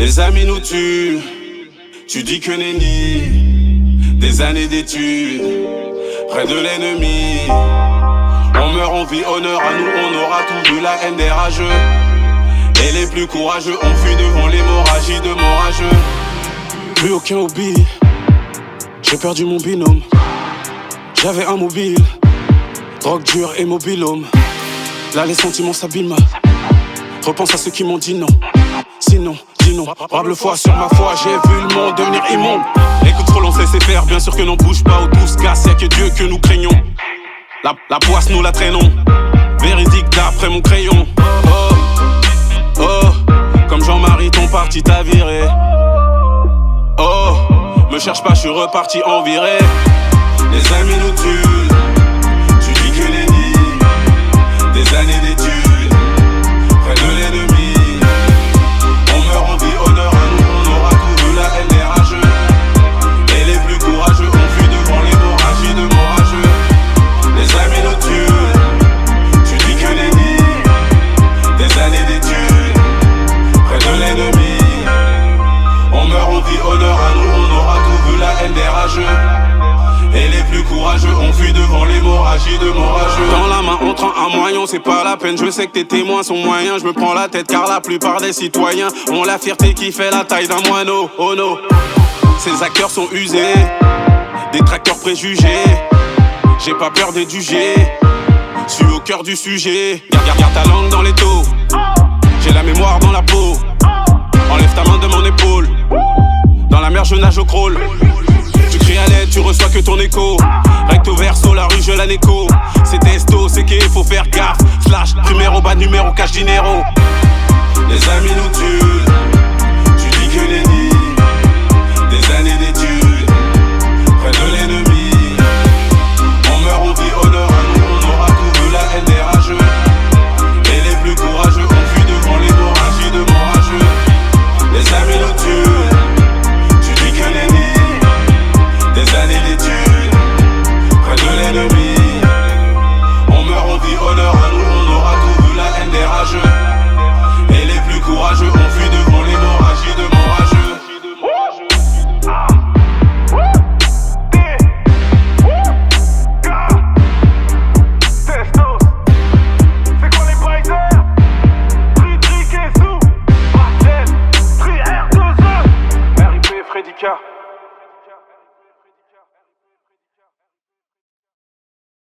Les amis nous tuent, tu dis que nenni. Des années d'études, près de l'ennemi. On meurt en vie, honneur à nous, on aura tout vu. La haine des rageux et les plus courageux ont fui devant l'hémorragie de mon rageux. Plus aucun hobby, j'ai perdu mon binôme. J'avais un mobile, drogue dure et mobilhome. Là les sentiments s'abîment. Repense à ceux qui m'ont dit non. Sinon, dis non, brave le foi sur ma foi. J'ai vu le monde devenir immonde. Écoute trop, on sait faire, bien sûr que n'en bouge pas ou tout se casse. Y'a que Dieu que nous craignons. La poisse nous la traînons. Véridique d'après mon crayon. Oh, oh, comme Jean-Marie ton parti t'a viré. Oh, me cherche pas, je suis reparti en virée. Les amis nous tuent, tu dis que nenni. Des années d'études, près de l'ennemi. On meurt en vie, honneur à nous, on aura tout vu. La haine des rageux et les plus courageux ont fui devant l'hémorragie de mon rageux. Les amis nous tuent, tu dis que nenni. Des années d'études, près de l'ennemi. On meurt en vie, honneur à nous, on aura tout vu. La haine des rageux et les plus courageux ont fui devant l'hémorragie de mon rageux. Dans la main on prend un moyen, c'est pas la peine. Je sais que tes témoins sont moyens. Je me prends la tête car la plupart des citoyens ont la fierté qui fait la taille d'un moineau. Oh no, ces acteurs sont usés, des tracteurs préjugés. J'ai pas peur d'être jugé, suis au cœur du sujet. Garde ta langue dans les taux, j'ai la mémoire dans la peau. Enlève ta main de mon épaule, dans la mer je nage au crawl. Tu cries à l'aide, tu reçois que ton écho. Recto verso, la rue je la néco. C'est testo, c'est qu'il faut faire gaffe. Slash, numéro bas, numéro cash dinero. Les amis nous tuent, tu dis que nenni.